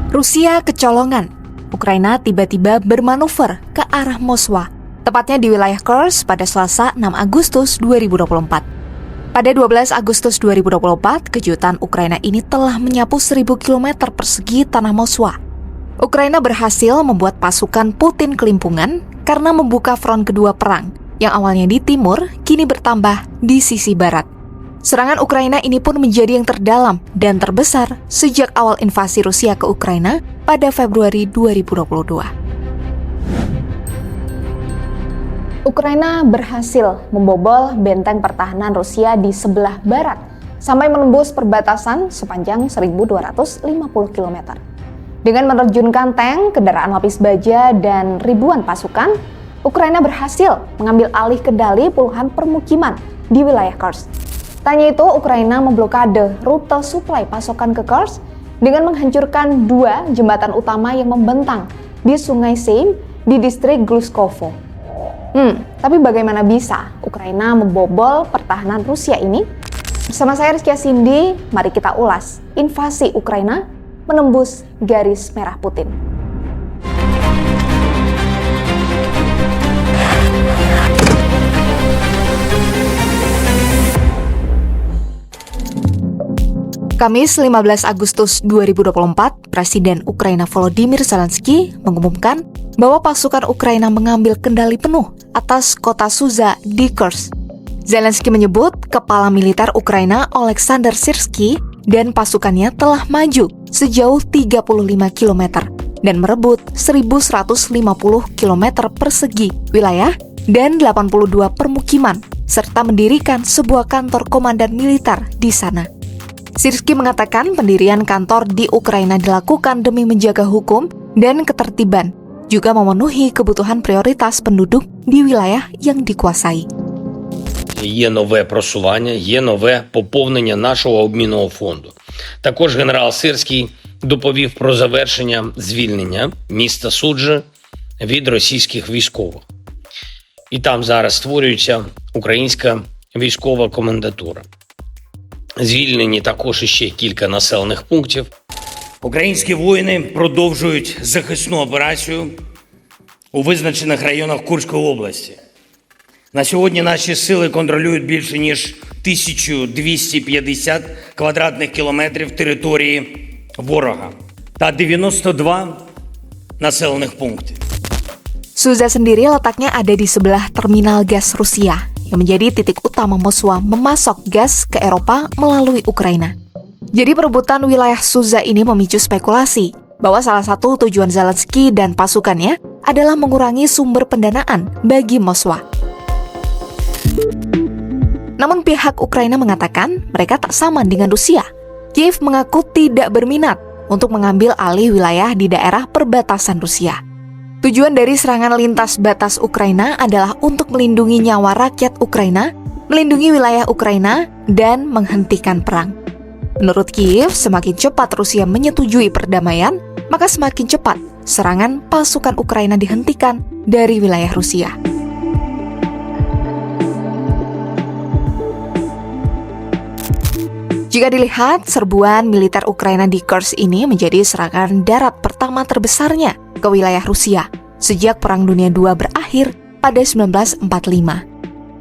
Rusia kecolongan. Ukraina tiba-tiba bermanuver ke arah Moskwa, tepatnya di wilayah Kursk pada Selasa 6 Agustus 2024. Pada 12 Agustus 2024, kejutan Ukraina ini telah menyapu 1.000 km persegi tanah Moskwa. Ukraina berhasil membuat pasukan Putin kelimpungan karena membuka front kedua perang, yang awalnya di timur, kini bertambah di sisi barat. Serangan Ukraina ini pun menjadi yang terdalam dan terbesar sejak awal invasi Rusia ke Ukraina pada Februari 2022. Ukraina berhasil membobol benteng pertahanan Rusia di sebelah barat sampai menembus perbatasan sepanjang 1.250 km. Dengan menerjunkan tank, kendaraan lapis baja, dan ribuan pasukan, Ukraina berhasil mengambil alih kendali puluhan permukiman di wilayah Kursk. Tak hanya itu, Ukraina memblokade rute suplai pasokan ke Kursk dengan menghancurkan 2 jembatan utama yang membentang di Sungai Seym di distrik Gluskovo. Tapi bagaimana bisa Ukraina membobol pertahanan Rusia ini? Bersama saya Rizky Cindy, mari kita ulas invasi Ukraina menembus garis merah Putin. Kamis 15 Agustus 2024, Presiden Ukraina Volodymyr Zelensky mengumumkan bahwa pasukan Ukraina mengambil kendali penuh atas kota Suza di Kursk. Zelensky menyebut Kepala Militer Ukraina Oleksandr Syrsky dan pasukannya telah maju sejauh 35 km dan merebut 1.150 km persegi wilayah dan 82 permukiman, serta mendirikan sebuah kantor komandan militer di sana. Syrsky mengatakan pendirian kantor di Ukraina dilakukan demi menjaga hukum dan ketertiban, juga memenuhi kebutuhan prioritas penduduk di wilayah yang dikuasai. Є нове просування, є нове поповнення нашого обмінного фонду. Також генерал Сирський доповів про завершення звільнення міста Суджа від російських військових. І там зараз створюється українська військова комендатура. Звільнені також іще кілька населених пунктів. Українські воїни продовжують захисну операцію у визначених районах Курської області. На сьогодні наші сили контролюють більше ніж 1250 квадратних кілометрів території ворога та 92 naселених пункти. Suza sendiri letaknya ada di sebelah terminal gas Rusia, yang menjadi titik utama Moskwa memasok gas ke Eropa melalui Ukraina. Jadi perebutan wilayah Suza ini memicu spekulasi bahwa salah satu tujuan Zelensky dan pasukannya adalah mengurangi sumber pendanaan bagi Moskwa. Namun pihak Ukraina mengatakan mereka tak sama dengan Rusia. Kiev mengaku tidak berminat untuk mengambil alih wilayah di daerah perbatasan Rusia. Tujuan dari serangan lintas batas Ukraina adalah untuk melindungi nyawa rakyat Ukraina, melindungi wilayah Ukraina, dan menghentikan perang. Menurut Kiev, semakin cepat Rusia menyetujui perdamaian, maka semakin cepat serangan pasukan Ukraina dihentikan dari wilayah Rusia. Jika dilihat, serbuan militer Ukraina di Kursk ini menjadi serangan darat pertama terbesarnya ke wilayah Rusia sejak Perang Dunia II berakhir pada 1945.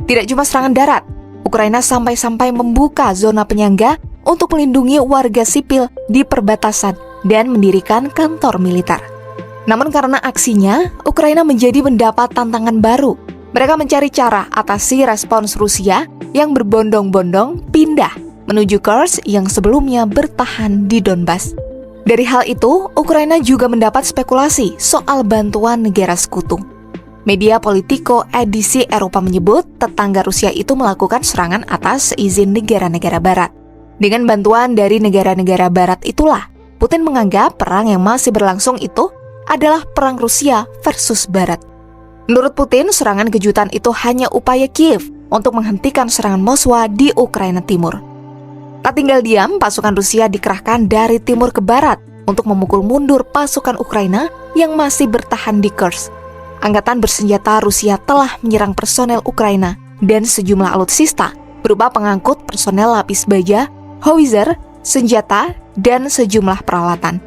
Tidak cuma serangan darat, Ukraina sampai-sampai membuka zona penyangga untuk melindungi warga sipil di perbatasan dan mendirikan kantor militer. Namun karena aksinya, Ukraina menjadi mendapat tantangan baru. Mereka mencari cara atasi respons Rusia yang berbondong-bondong pindah menuju Kursk yang sebelumnya bertahan di Donbas. Dari hal itu, Ukraina juga mendapat spekulasi soal bantuan negara sekutu. Media Politico edisi Eropa menyebut tetangga Rusia itu melakukan serangan atas izin negara-negara barat. Dengan bantuan dari negara-negara barat itulah, Putin menganggap perang yang masih berlangsung itu adalah perang Rusia versus Barat. Menurut Putin, serangan kejutan itu hanya upaya Kiev untuk menghentikan serangan Moskwa di Ukraina Timur. Tak tinggal diam, pasukan Rusia dikerahkan dari timur ke barat untuk memukul mundur pasukan Ukraina yang masih bertahan di Kursk. Angkatan bersenjata Rusia telah menyerang personel Ukraina dan sejumlah alutsista berupa pengangkut personel lapis baja, howitzer, senjata, dan sejumlah peralatan.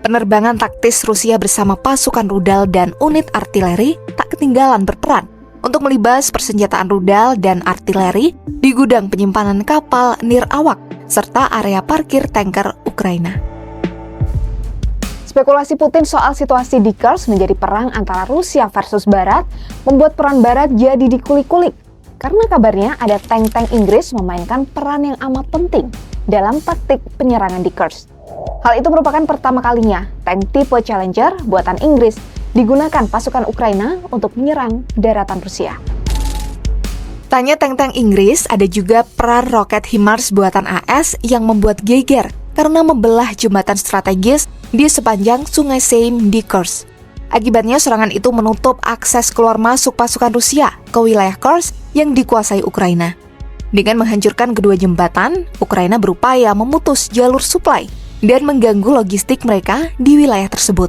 Penerbangan taktis Rusia bersama pasukan rudal dan unit artileri tak ketinggalan berperan untuk melibas persenjataan rudal dan artileri di gudang penyimpanan kapal nirawak serta area parkir tanker Ukraina. Spekulasi Putin soal situasi di Kursk menjadi perang antara Rusia versus Barat membuat peran Barat jadi dikulik-kulik. Karena kabarnya ada tank-tank Inggris memainkan peran yang amat penting dalam taktik penyerangan di Kursk. Hal itu merupakan pertama kalinya tank tipe Challenger buatan Inggris digunakan pasukan Ukraina untuk menyerang daratan Rusia. Tanya tank-tank Inggris, ada juga peran roket HIMARS buatan AS yang membuat geger karena membelah jembatan strategis di sepanjang Sungai Seim di Kursk. Akibatnya serangan itu menutup akses keluar masuk pasukan Rusia ke wilayah Kursk yang dikuasai Ukraina. Dengan menghancurkan kedua jembatan, Ukraina berupaya memutus jalur suplai dan mengganggu logistik mereka di wilayah tersebut.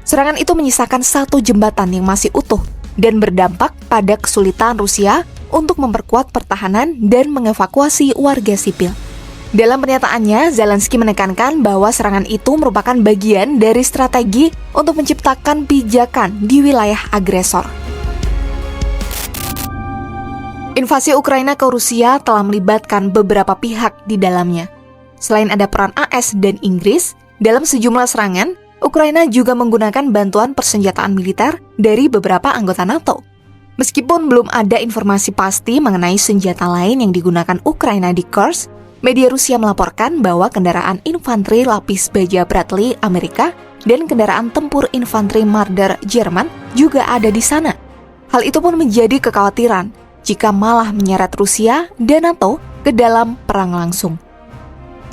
Serangan itu menyisakan satu jembatan yang masih utuh dan berdampak pada kesulitan Rusia untuk memperkuat pertahanan dan mengevakuasi warga sipil. Dalam pernyataannya, Zelensky menekankan bahwa serangan itu merupakan bagian dari strategi untuk menciptakan pijakan di wilayah agresor. Invasi Ukraina ke Rusia telah melibatkan beberapa pihak di dalamnya. Selain ada peran AS dan Inggris, dalam sejumlah serangan, Ukraina juga menggunakan bantuan persenjataan militer dari beberapa anggota NATO. Meskipun belum ada informasi pasti mengenai senjata lain yang digunakan Ukraina di Kursk, media Rusia melaporkan bahwa kendaraan infanteri lapis baja Bradley Amerika dan kendaraan tempur infanteri Marder Jerman juga ada di sana. Hal itu pun menjadi kekhawatiran jika malah menyeret Rusia dan NATO ke dalam perang langsung.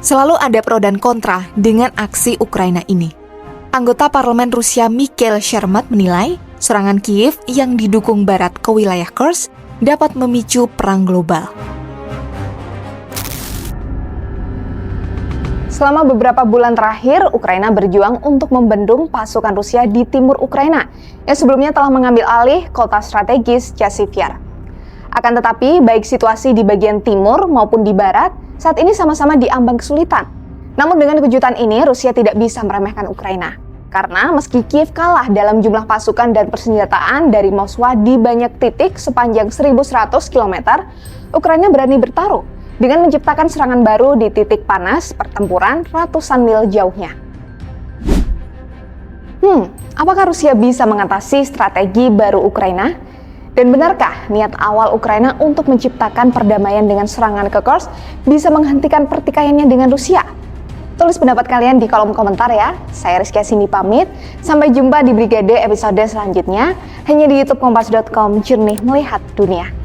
Selalu ada pro dan kontra dengan aksi Ukraina ini. Anggota parlemen Rusia Mikhail Shermat menilai serangan Kiev yang didukung Barat ke wilayah Kursk dapat memicu perang global. Selama beberapa bulan terakhir, Ukraina berjuang untuk membendung pasukan Rusia di timur Ukraina yang sebelumnya telah mengambil alih kota strategis Chasiv Yar. Akan tetapi, baik situasi di bagian timur maupun di barat saat ini sama-sama diambang kesulitan. Namun dengan kejutan ini, Rusia tidak bisa meremehkan Ukraina. Karena meski Kiev kalah dalam jumlah pasukan dan persenjataan dari Moskwa di banyak titik sepanjang 1.100 km, Ukraina berani bertaruh dengan menciptakan serangan baru di titik panas pertempuran ratusan mil jauhnya. Apakah Rusia bisa mengatasi strategi baru Ukraina? Dan benarkah niat awal Ukraina untuk menciptakan perdamaian dengan serangan ke Kursk bisa menghentikan pertikaiannya dengan Rusia? Tulis pendapat kalian di kolom komentar ya. Saya Rizky Asimi pamit. Sampai jumpa di Brigade episode selanjutnya hanya di YouTube Kompas.com, Jernih Melihat Dunia.